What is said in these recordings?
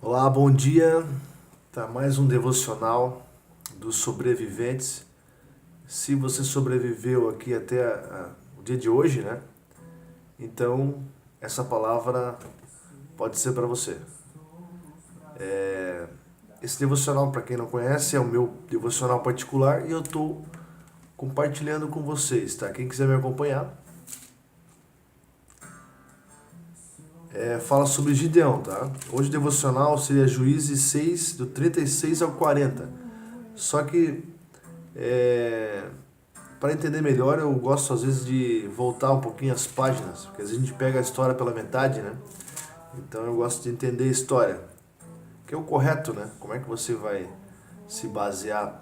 Olá, bom dia. Tá mais um devocional dos sobreviventes. Se você sobreviveu aqui até o dia de hoje, né? Então essa palavra pode ser para você. Esse devocional, para quem não conhece, é o meu devocional particular e eu estou compartilhando com vocês, tá? Quem quiser me acompanhar, fala sobre Gideão, tá? Hoje o devocional seria Juízes 6, do 36 ao 40. Só que para entender melhor, eu gosto às vezes de voltar um pouquinho as páginas, porque às vezes a gente pega a história pela metade, né? Então eu gosto de entender a história, que é o correto, né? Como é que você vai se basear?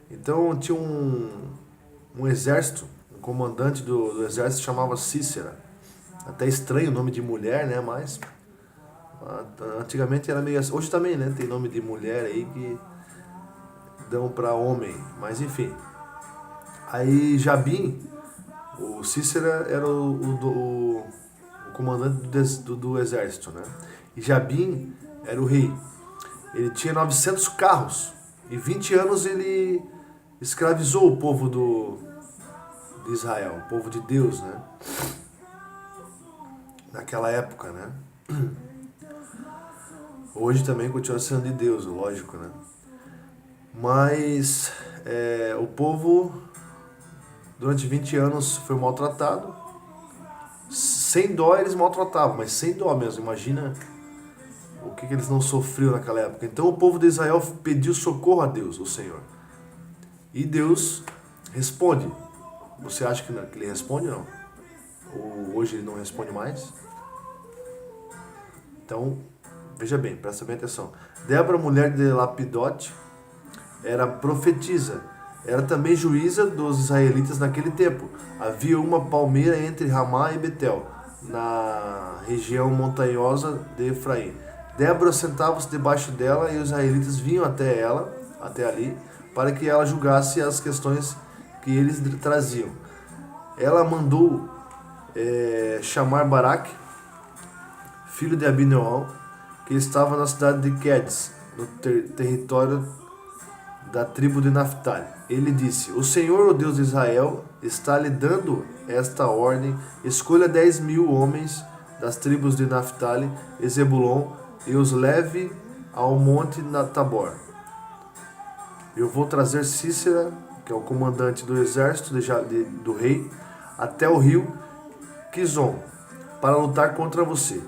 Então tinha um exército, um comandante do exército chamava Cícera. Até estranho o nome de mulher, né? Mas antigamente era meio assim. Hoje também, né? Tem nome de mulher aí que dão para homem, mas enfim. Aí Jabim, o Cícera era o comandante do exército, né? E Jabim era o rei. Ele tinha 900 carros e 20 anos ele escravizou o povo de Israel, o povo de Deus, né? Naquela época, né? Hoje também continua sendo de Deus, lógico, né? Mas o povo durante 20 anos foi maltratado. Sem dó eles maltratavam, mas sem dó mesmo. Imagina o que eles não sofriam naquela época. Então o povo de Israel pediu socorro a Deus, o Senhor. E Deus responde. Você acha que ele responde ou não? Ou hoje ele não responde mais? Então, veja bem, presta bem atenção. Débora, mulher de Lapidote, era profetisa. Era também juíza dos israelitas naquele tempo. Havia uma palmeira entre Ramá e Betel, na região montanhosa de Efraim. Débora sentava-se debaixo dela e os israelitas vinham até ela, até ali, para que ela julgasse as questões que eles traziam. Ela mandou chamar Baraque, filho de Abinoam, que estava na cidade de Quedes, no território da tribo de Naphtali. Ele disse: O Senhor, o Deus de Israel, está lhe dando esta ordem: escolha 10.000 homens das tribos de Naphtali e Zebulon e os leve ao monte Tabor. Eu vou trazer Cícera, que é o comandante do exército do rei, até o rio Quizon, para lutar contra você.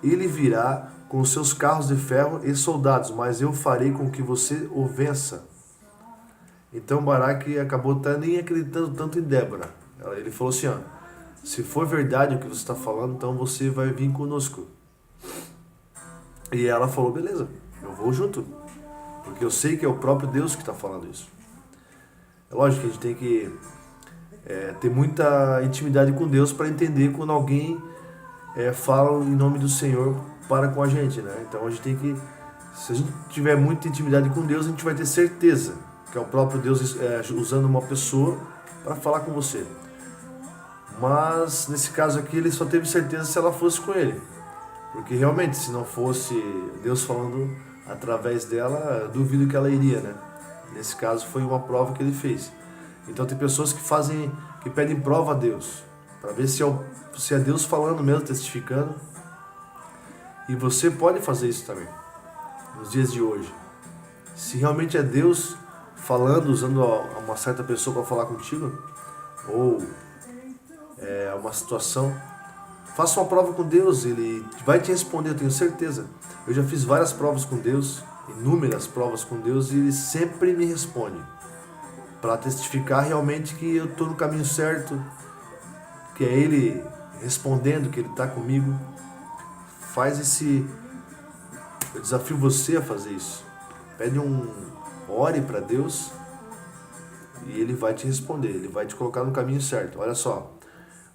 Ele virá com seus carros de ferro e soldados, mas eu farei com que você o vença. Então Baraque acabou nem acreditando tanto em Débora. Ele falou assim, ó, se for verdade o que você está falando, então você vai vir conosco. E ela falou, beleza, eu vou junto. Porque eu sei que é o próprio Deus que está falando isso. É lógico que a gente tem que ter muita intimidade com Deus para entender quando alguém fala em nome do Senhor para com a gente, né? Então a gente tem que, se a gente tiver muita intimidade com Deus, a gente vai ter certeza que é o próprio Deus usando uma pessoa para falar com você. Mas nesse caso aqui ele só teve certeza se ela fosse com ele, porque realmente se não fosse Deus falando através dela, duvido que ela iria, né? Nesse caso foi uma prova que ele fez. Então tem pessoas que pedem prova a Deus para ver se é Deus falando mesmo, testificando. E você pode fazer isso também nos dias de hoje. Se realmente é Deus falando, usando uma certa pessoa para falar contigo, ou uma situação, faça uma prova com Deus, Ele vai te responder, eu tenho certeza. Eu já fiz várias provas com Deus, inúmeras provas com Deus, e Ele sempre me responde, para testificar realmente que eu estou no caminho certo, que é Ele respondendo, que Ele está comigo. Eu desafio você a fazer isso. Ore para Deus e Ele vai te responder, Ele vai te colocar no caminho certo. Olha só.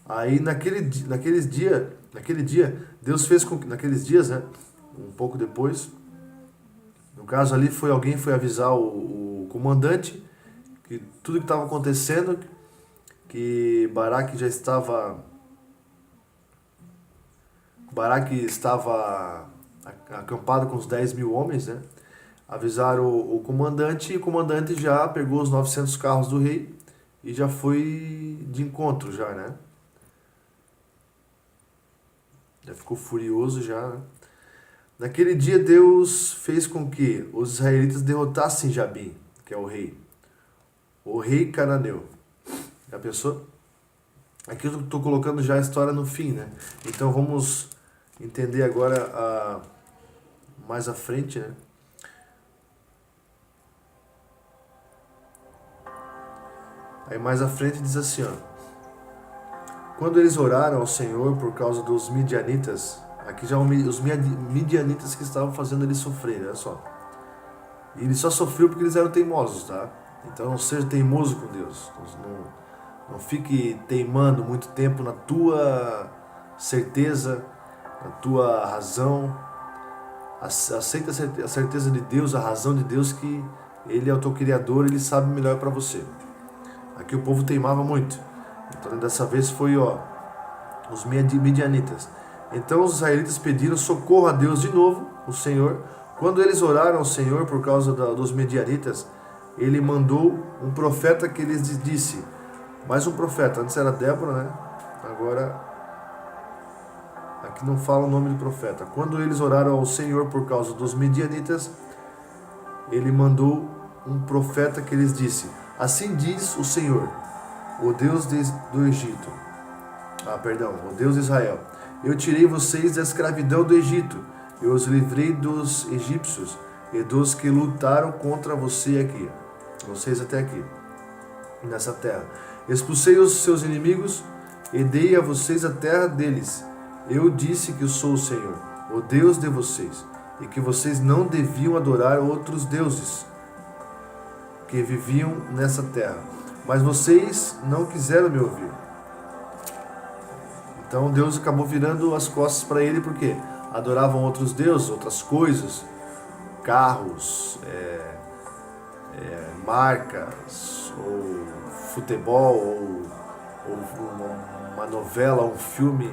Aí naquele dia, Deus fez com que, naqueles dias, né, um pouco depois, no caso ali alguém foi avisar o comandante que tudo que estava acontecendo, que Baraque estava acampado com os 10.000 homens, né? Avisaram o comandante, e o comandante já pegou os 900 carros do rei e já foi de encontro já, né? Já ficou furioso já, né? Naquele dia Deus fez com que os israelitas derrotassem Jabim, que é o rei cananeu. Já pensou? Aqui eu estou colocando já a história no fim, né? Então vamos entender agora mais à frente, né? Aí mais à frente diz assim, ó. Quando eles oraram ao Senhor por causa dos midianitas, aqui já os midianitas que estavam fazendo ele sofrer, olha só. E ele só sofreu porque eles eram teimosos, tá? Então não seja teimoso com Deus. Não fique teimando muito tempo na tua certeza, na tua razão. Aceita a certeza de Deus, a razão de Deus, que Ele é o teu Criador, Ele sabe melhor para você. Aqui o povo teimava muito. Então dessa vez foi os midianitas. Então os israelitas pediram socorro a Deus de novo, o Senhor. Quando eles oraram ao Senhor por causa dos midianitas, Ele mandou um profeta que lhes disse. Mais um profeta, antes era Débora, né? Agora aqui não fala o nome do profeta. Quando eles oraram ao Senhor por causa dos midianitas, Ele mandou um profeta que lhes disse: assim diz o Senhor, o Deus do Egito. O Deus de Israel. Eu tirei vocês da escravidão do Egito. Eu os livrei dos egípcios e dos que lutaram contra vocês até aqui, nessa terra. Expulsei os seus inimigos e dei a vocês a terra deles. Eu disse que eu sou o Senhor, o Deus de vocês, e que vocês não deviam adorar outros deuses que viviam nessa terra. Mas vocês não quiseram me ouvir. Então Deus acabou virando as costas para ele, porque adoravam outros deuses, outras coisas, carros, marcas, ou futebol, ou uma novela, um filme,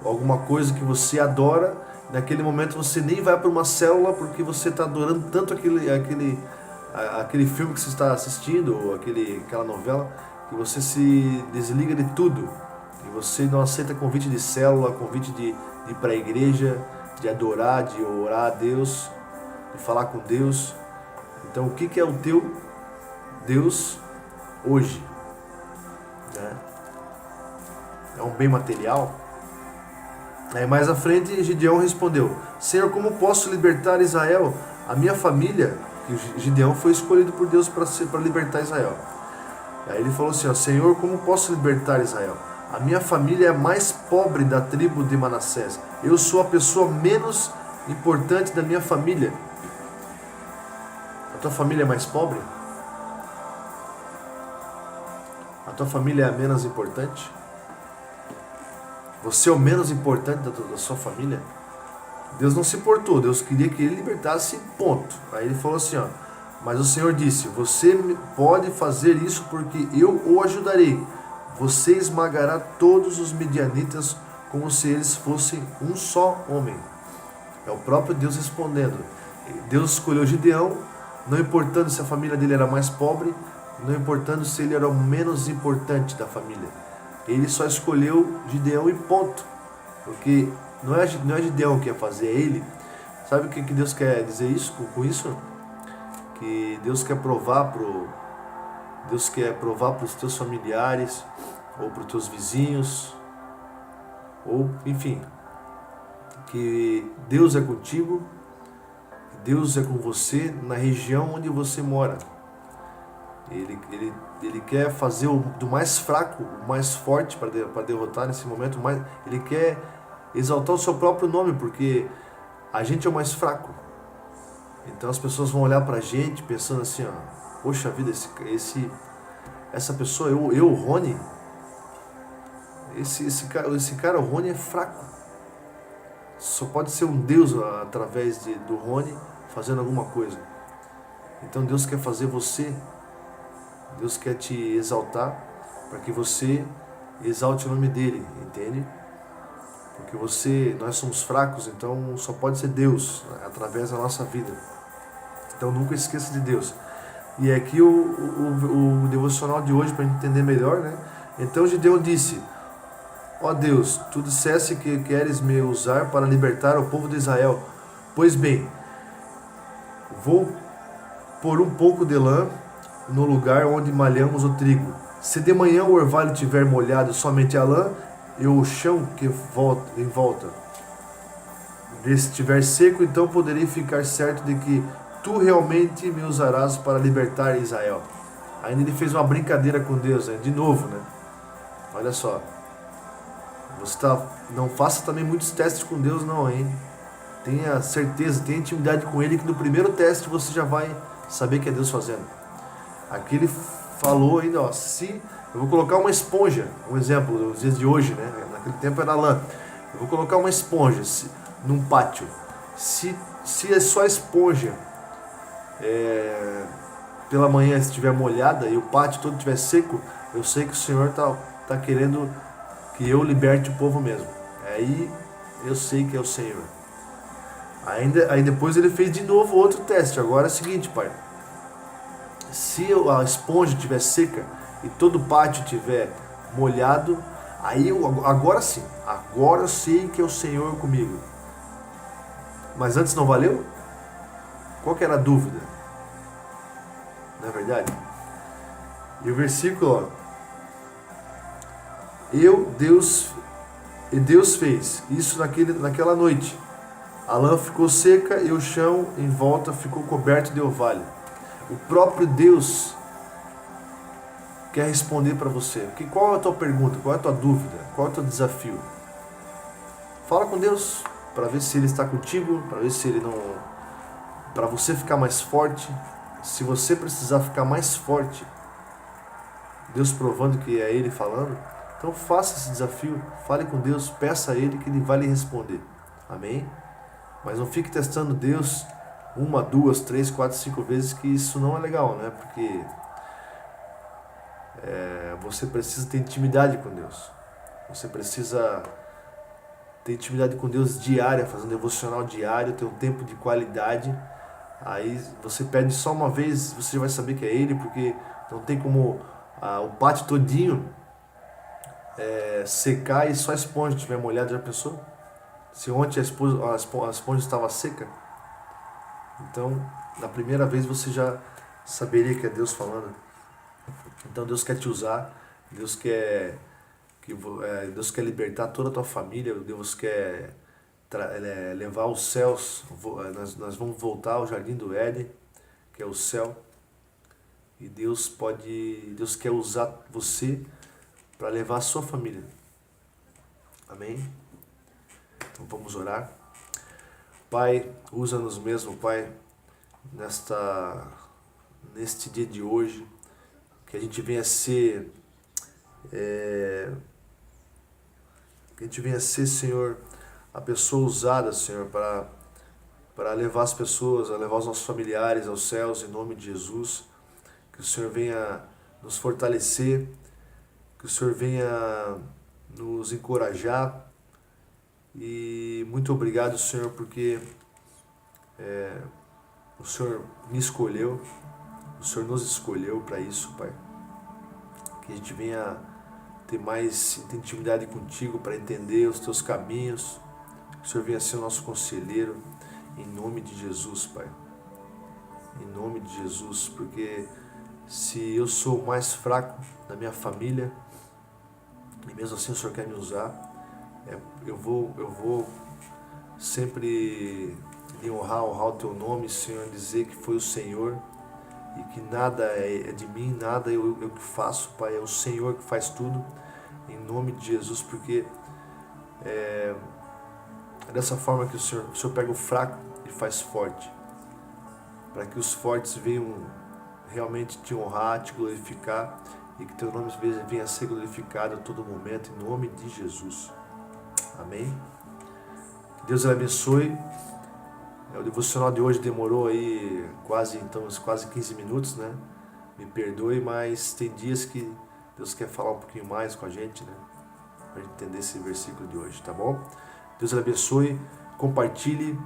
ou alguma coisa que você adora. Naquele momento você nem vai para uma célula porque você está adorando tanto aquele filme que você está assistindo, ou aquela novela, que você se desliga de tudo. E você não aceita convite de célula, convite de ir para a igreja, de adorar, de orar a Deus, de falar com Deus. Então o que é o teu Deus hoje? Né? É um bem material? Aí mais à frente Gideão respondeu: Senhor, como posso libertar Israel? A minha família, que Gideão foi escolhido por Deus para libertar Israel. Aí ele falou assim: Senhor, como posso libertar Israel? A minha família é a mais pobre da tribo de Manassés. Eu sou a pessoa menos importante da minha família. A tua família é mais pobre? A tua família é a menos importante? Você é o menos importante da sua família? Deus não se importou, Deus queria que ele libertasse, ponto. Aí ele falou assim, mas o Senhor disse: você pode fazer isso porque eu o ajudarei. Você esmagará todos os midianitas como se eles fossem um só homem. É o próprio Deus respondendo. Deus escolheu Gideão, não importando se a família dele era mais pobre, não importando se ele era o menos importante da família. Ele só escolheu Gideão e ponto. Porque não é Gideão que ia fazer, é ele. Sabe o que Deus quer dizer com isso? Que Deus quer provar para os teus familiares, ou para os teus vizinhos, ou enfim, que Deus é contigo, Deus é com você na região onde você mora. Ele quer fazer do mais fraco o mais forte para derrotar nesse momento, mas ele quer exaltar o seu próprio nome, porque a gente é o mais fraco. Então as pessoas vão olhar para a gente pensando assim, poxa vida, essa pessoa, o Rony, esse cara, o Rony é fraco. Só pode ser um Deus através do Rony fazendo alguma coisa. Então Deus quer fazer você, Deus quer te exaltar para que você exalte o nome dele, entende? Porque nós somos fracos, então só pode ser Deus, né, através da nossa vida. Então nunca esqueça de Deus. E aqui o devocional de hoje, para a gente entender melhor, né? Então Gideão disse: ó Deus, tu disseste que queres me usar para libertar o povo de Israel. Pois bem, vou pôr um pouco de lã no lugar onde malhamos o trigo. Se de manhã o orvalho tiver molhado somente a lã e o chão que volta, em volta estiver seco, então poderei ficar certo de que tu realmente me usarás para libertar Israel. Ainda ele fez uma brincadeira com Deus, né? De novo, né? Olha só. Não faça também muitos testes com Deus não, hein? Tenha certeza, tenha intimidade com Ele, que no primeiro teste você já vai saber que é Deus fazendo. Aqui ele falou ainda, ó, se eu vou colocar uma esponja, um exemplo dos dias de hoje, né? Naquele tempo era lã. Eu vou colocar uma esponja num pátio. Se é só a esponja pela manhã estiver molhada e o pátio todo estiver seco, eu sei que o Senhor tá querendo que eu liberte o povo mesmo. Aí eu sei que é o Senhor. Aí depois ele fez de novo outro teste. Agora é o seguinte, pai. Se a esponja estiver seca e todo o pátio estiver molhado, aí agora sim, agora eu sei que é o Senhor comigo. Mas antes não valeu? Qual que era a dúvida? Não é verdade? E o versículo, ó. Deus fez isso naquela noite. A lã ficou seca e o chão em volta ficou coberto de orvalho. O próprio Deus quer responder para você. Qual é a tua pergunta? Qual é a tua dúvida? Qual é o teu desafio? Fala com Deus para ver se Ele está contigo, para ver se Ele não... para você ficar mais forte. Se você precisar ficar mais forte, Deus provando que é Ele falando, então faça esse desafio, fale com Deus, peça a Ele que Ele vai lhe responder. Amém? Mas não fique testando Deus 1, 2, 3, 4, 5 vezes, que isso não é legal, né? Porque você precisa ter intimidade com Deus. Você precisa ter intimidade com Deus diária, fazer um devocional diário, ter um tempo de qualidade. Aí você pede só uma vez, você já vai saber que é Ele, porque não tem como o pátio todinho secar e só a esponja estiver molhada. Já pensou? Se ontem a esponja estava seca, então na primeira vez você já saberia que é Deus falando. Então Deus quer te usar, Deus quer libertar toda a tua família, Deus quer levar aos céus. Nós vamos voltar ao jardim do Éden, que é o céu, e Deus quer usar você para levar a sua família. Amém? Então vamos orar. Pai, usa-nos mesmo, Pai, neste dia de hoje, que a gente venha ser, Senhor, a pessoa usada, Senhor, para levar as pessoas, a levar os nossos familiares aos céus, em nome de Jesus. Que o Senhor venha nos fortalecer, que o Senhor venha nos encorajar. E muito obrigado, Senhor, porque o Senhor me escolheu, o Senhor nos escolheu para isso, Pai. Que a gente venha ter mais intimidade contigo para entender os teus caminhos. Que o Senhor venha ser o nosso conselheiro, em nome de Jesus, Pai. Em nome de Jesus, porque se eu sou o mais fraco da minha família, e mesmo assim o Senhor quer me usar, eu vou sempre lhe honrar o teu nome, Senhor, dizer que foi o Senhor e que nada é de mim, nada eu que faço, Pai, é o Senhor que faz tudo, em nome de Jesus, porque é dessa forma que o Senhor pega o fraco e faz forte, para que os fortes venham realmente te honrar, te glorificar, e que teu nome venha a ser glorificado a todo momento, em nome de Jesus. Amém? Que Deus abençoe. O devocional de hoje demorou aí quase 15 minutos, né? Me perdoe, mas tem dias que Deus quer falar um pouquinho mais com a gente, né? Para entender esse versículo de hoje, tá bom? Deus abençoe, compartilhe,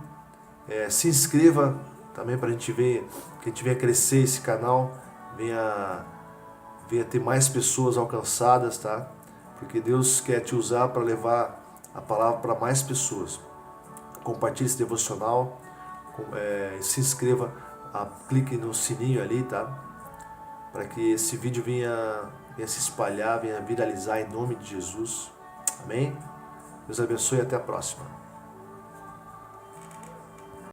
se inscreva também para a gente ver, que a gente venha crescer esse canal, venha ter mais pessoas alcançadas, tá? Porque Deus quer te usar para levar a palavra para mais pessoas. Compartilhe esse devocional, se inscreva, clique no sininho ali, tá? Para que esse vídeo venha se espalhar, venha viralizar em nome de Jesus. Amém? Deus abençoe e até a próxima.